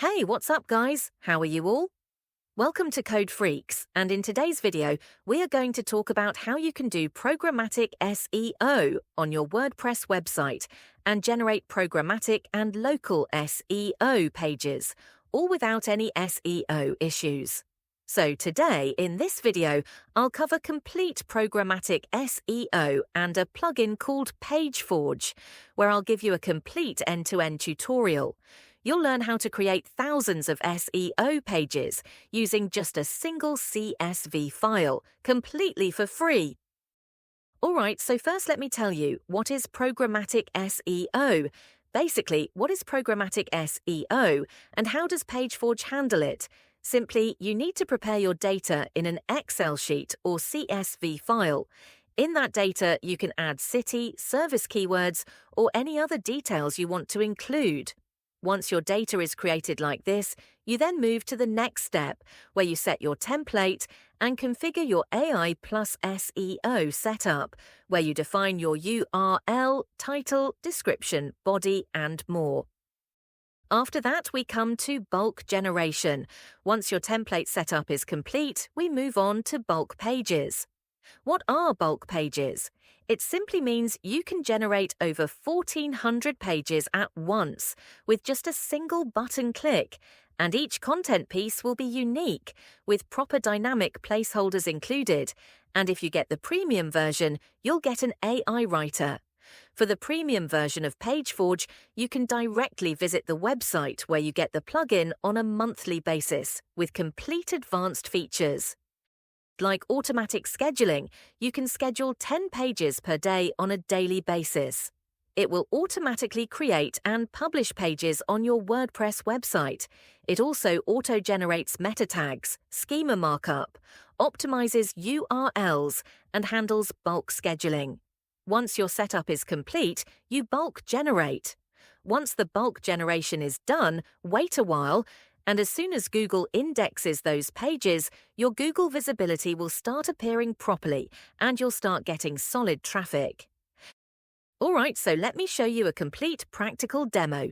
Hey, what's up guys? How are you all? Welcome to Code Freaks, and in today's video, we are going to talk about how you can do programmatic SEO on your WordPress website and generate programmatic and local SEO pages, all without any SEO issues. So today, in this video, I'll cover complete programmatic SEO and a plugin called PageForge, where I'll give you a complete end-to-end tutorial. You'll learn how to create thousands of SEO pages using just a single CSV file, completely for free. Alright, so first let me tell you, what is programmatic SEO? Basically, what is programmatic SEO and how does PageForge handle it? Simply, you need to prepare your data in an Excel sheet or CSV file. In that data, you can add city, service keywords, or any other details you want to include. Once your data is created like this, you then move to the next step, where you set your template and configure your AI plus SEO setup, where you define your URL, title, description, body, and more. After that, we come to bulk generation. Once your template setup is complete, we move on to bulk pages. What are bulk pages? It simply means you can generate over 1,400 pages at once with just a single button click, and each content piece will be unique with proper dynamic placeholders included, and if you get the premium version, you'll get an AI writer. For the premium version of PageForge, you can directly visit the website where you get the plugin on a monthly basis with complete advanced features. Like automatic scheduling, you can schedule 10 pages per day on a daily basis. It will automatically create and publish pages on your WordPress website. It also auto-generates meta tags, schema markup, optimizes URLs, and handles bulk scheduling. Once your setup is complete, you bulk generate. Once the bulk generation is done, wait a while, and as soon as Google indexes those pages, your Google visibility will start appearing properly and you'll start getting solid traffic. Alright, so let me show you a complete practical demo.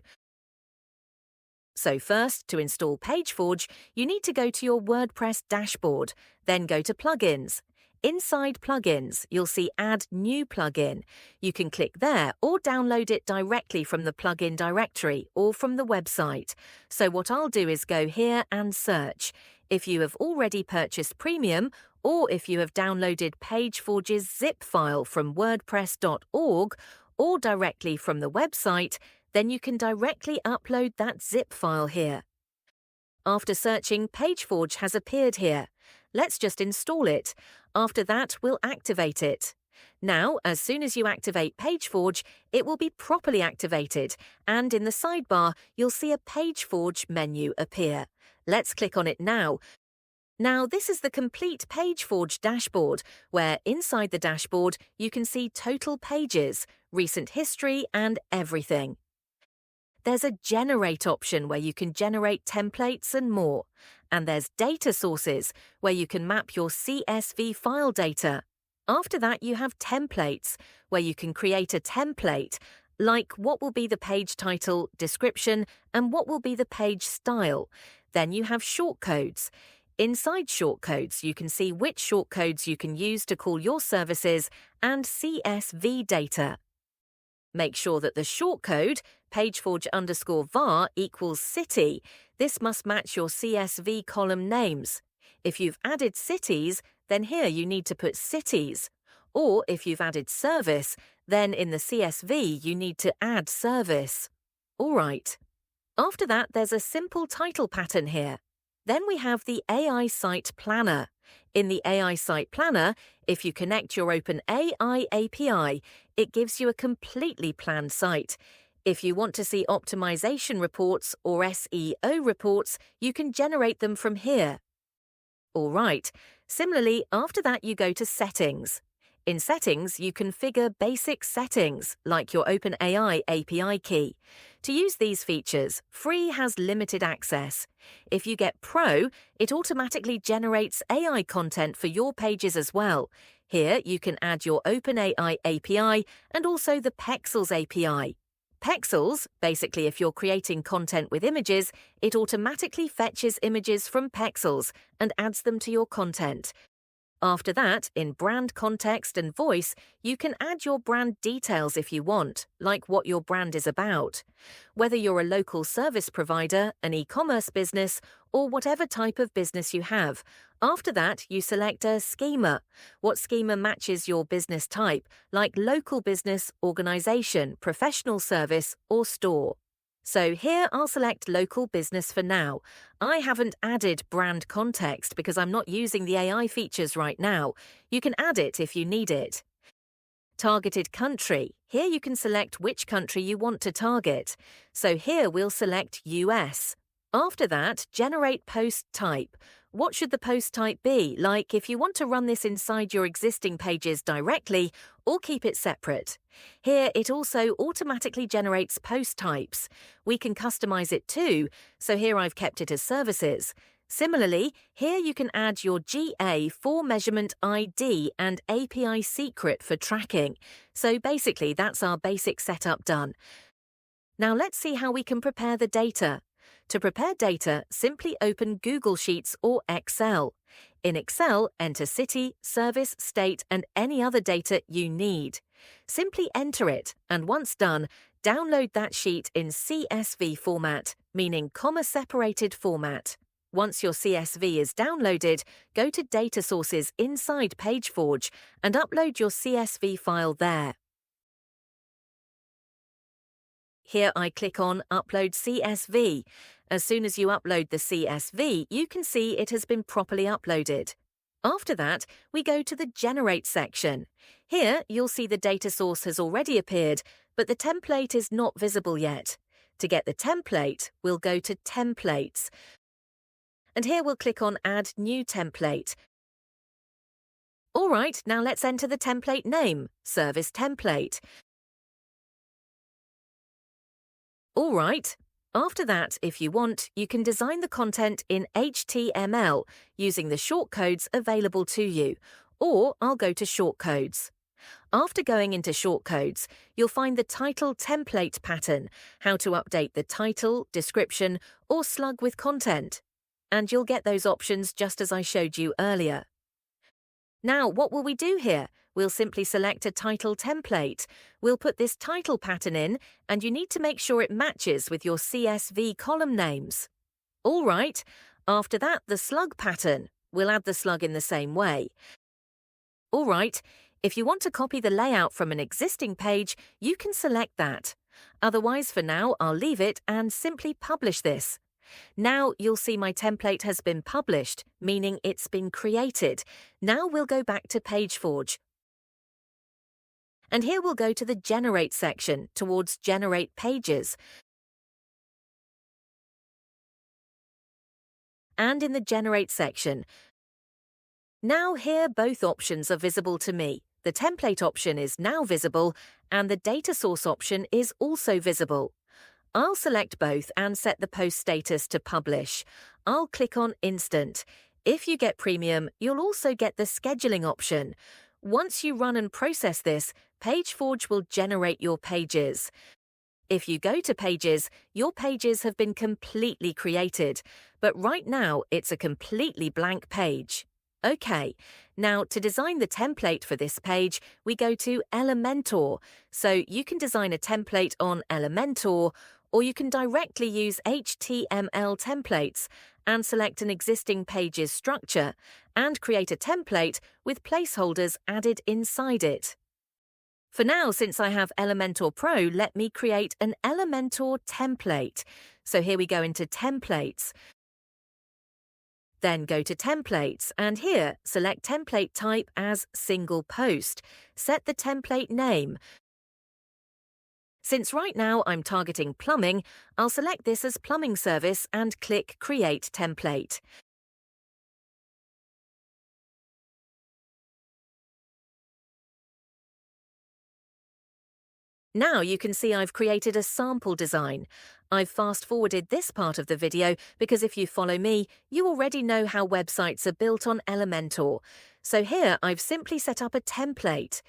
So first, to install PageForge, you need to go to your WordPress dashboard, then go to Plugins. Inside Plugins, you'll see Add New Plugin. You can click there or download it directly from the plugin directory or from the website. So what I'll do is go here and search. If you have already purchased Premium, or if you have downloaded PageForge's zip file from wordpress.org or directly from the website, then you can directly upload that zip file here. After searching, PageForge has appeared here. Let's just install it. After that, we'll activate it. Now, as soon as you activate PageForge, it will be properly activated, and in the sidebar, you'll see a PageForge menu appear. Let's click on it now. Now, this is the complete PageForge dashboard, where inside the dashboard, you can see total pages, recent history, and everything. There's a Generate option where you can generate templates and more. And there's Data Sources, where you can map your CSV file data. After that, you have Templates, where you can create a template, like what will be the page title, description, and what will be the page style. Then you have Shortcodes. Inside Shortcodes, you can see which shortcodes you can use to call your services and CSV data. Make sure that the shortcode, PageForge_var equals city. This must match your CSV column names. If you've added cities, then here you need to put cities. Or if you've added service, then in the CSV you need to add service. Alright. After that, there's a simple title pattern here. Then we have the AI Site Planner. In the AI Site Planner, if you connect your OpenAI API, it gives you a completely planned site. If you want to see optimization reports or SEO reports, you can generate them from here. Alright, similarly, after that you go to Settings. In Settings, you configure basic settings, like your OpenAI API key. To use these features, Free has limited access. If you get Pro, it automatically generates AI content for your pages as well. Here, you can add your OpenAI API and also the Pexels API. Pexels, basically if you're creating content with images, it automatically fetches images from Pexels and adds them to your content. After that, in brand context and voice, you can add your brand details if you want, like what your brand is about. Whether you're a local service provider, an e-commerce business, or whatever type of business you have. After that, you select a schema. What schema matches your business type, like local business, organization, professional service, or store. So here I'll select local business for now. I haven't added brand context because I'm not using the AI features right now. You can add it if you need it. Targeted country. Here you can select which country you want to target. So here we'll select US. After that, generate post type. What should the post type be? Like if you want to run this inside your existing pages directly or keep it separate. Here it also automatically generates post types. We can customize it too, so here I've kept it as services. Similarly, here you can add your GA for measurement ID and API secret for tracking. So basically that's our basic setup done. Now let's see how we can prepare the data. To prepare data, simply open Google Sheets or Excel. In Excel, enter city, service, state, and any other data you need. Simply enter it, and once done, download that sheet in CSV format, meaning comma-separated format. Once your CSV is downloaded, go to Data Sources inside PageForge and upload your CSV file there. Here I click on Upload CSV. As soon as you upload the CSV, you can see it has been properly uploaded. After that, we go to the Generate section. Here, you'll see the data source has already appeared, but the template is not visible yet. To get the template, we'll go to Templates. And here we'll click on Add New Template. All right, now let's enter the template name, Service Template. All right. After that, if you want, you can design the content in HTML using the shortcodes available to you, or I'll go to Shortcodes. After going into Shortcodes, you'll find the title template pattern, how to update the title, description, or slug with content. And you'll get those options just as I showed you earlier. Now, what will we do here? We'll simply select a title template. We'll put this title pattern in, and you need to make sure it matches with your CSV column names. All right, after that, the slug pattern. We'll add the slug in the same way. All right, if you want to copy the layout from an existing page, you can select that. Otherwise, for now, I'll leave it and simply publish this. Now you'll see my template has been published, meaning it's been created. Now we'll go back to PageForge. And here we'll go to the Generate section towards Generate Pages. And in the Generate section. Now here both options are visible to me. The template option is now visible and the data source option is also visible. I'll select both and set the post status to publish. I'll click on Instant. If you get Premium, you'll also get the scheduling option. Once you run and process this, PageForge will generate your pages. If you go to Pages, your pages have been completely created, but right now it's a completely blank page. Okay, now to design the template for this page, we go to Elementor. So you can design a template on Elementor, or you can directly use HTML templates and select an existing page's structure and create a template with placeholders added inside it. For now, since I have Elementor Pro, let me create an Elementor template. So here we go into Templates. Then go to Templates, and here select Template Type as Single Post. Set the template name. Since right now I'm targeting plumbing, I'll select this as Plumbing Service and click Create Template. Now you can see I've created a sample design. I've fast-forwarded this part of the video because if you follow me, you already know how websites are built on Elementor. So here I've simply set up a template.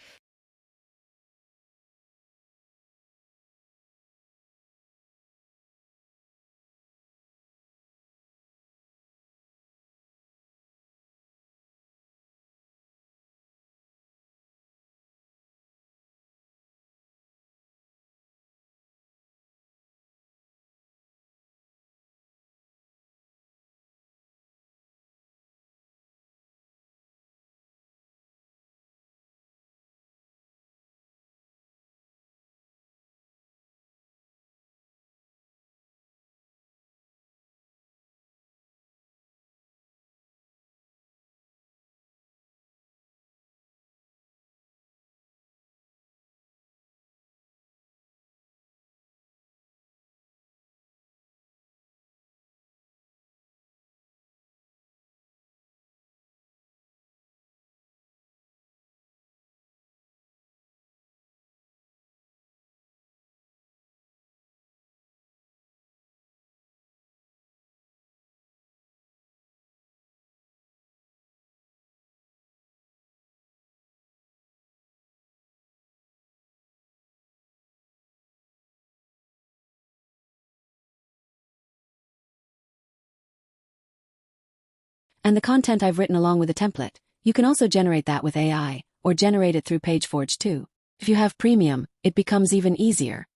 And the content I've written along with a template, you can also generate that with AI, or generate it through PageForge too. If you have premium, it becomes even easier.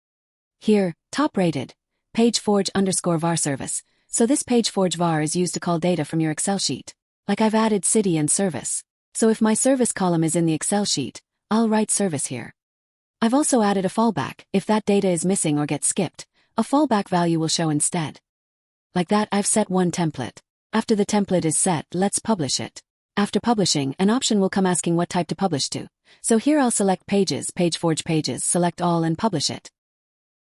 Here, top rated, PageForge_var service. So this PageForge var is used to call data from your Excel sheet. Like I've added city and service. So if my service column is in the Excel sheet, I'll write service here. I've also added a fallback. If that data is missing or gets skipped, a fallback value will show instead. Like that, I've set one template. After the template is set, let's publish it. After publishing, an option will come asking what type to publish to. So here I'll select Pages, PageForge Pages, select all and publish it.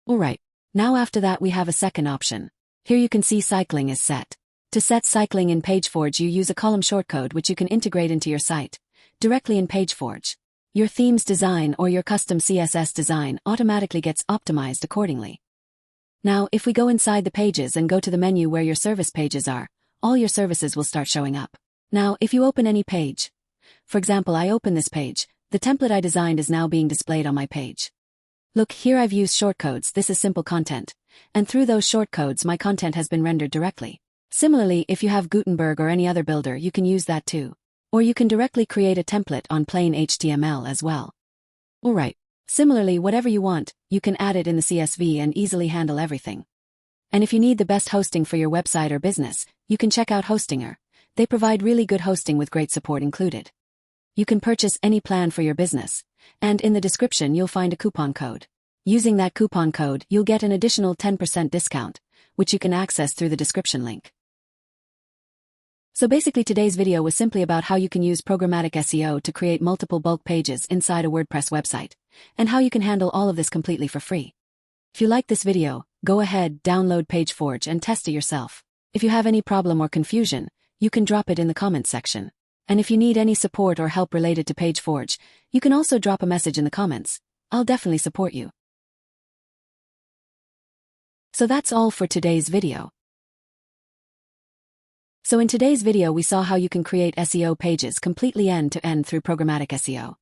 Alright, now after that we have a second option. Here you can see cycling is set. To set cycling in PageForge you use a column shortcode which you can integrate into your site, directly in PageForge. Your theme's design or your custom CSS design automatically gets optimized accordingly. Now if we go inside the pages and go to the menu where your service pages are, all your services will start showing up. Now if you open any page, for example I open this page, the template I designed is now being displayed on my page. Look, here I've used shortcodes. This is simple content. And through those shortcodes my content has been rendered directly. Similarly, if you have Gutenberg or any other builder you can use that too. Or you can directly create a template on plain HTML as well. Alright, similarly whatever you want, you can add it in the CSV and easily handle everything. And if you need the best hosting for your website or business, you can check out Hostinger. They provide really good hosting with great support included. You can purchase any plan for your business, and in the description you'll find a coupon code. Using that coupon code, you'll get an additional 10% discount, which you can access through the description link. So basically today's video was simply about how you can use programmatic SEO to create multiple bulk pages inside a WordPress website, and how you can handle all of this completely for free. If you like this video, go ahead, download PageForge and test it yourself. If you have any problem or confusion, you can drop it in the comments section. And if you need any support or help related to PageForge, you can also drop a message in the comments. I'll definitely support you. So that's all for today's video. So in today's video we saw how you can create SEO pages completely end-to-end through programmatic SEO.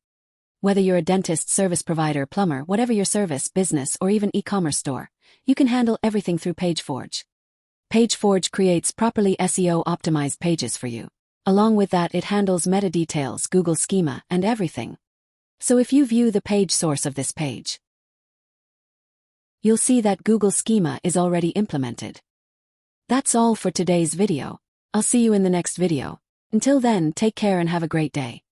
Whether you're a dentist, service provider, plumber, whatever your service, business, or even e-commerce store, you can handle everything through PageForge. PageForge creates properly SEO optimized pages for you. Along with that, it handles meta details, Google schema, and everything. So if you view the page source of this page, you'll see that Google schema is already implemented. That's all for today's video. I'll see you in the next video. Until then, take care and have a great day.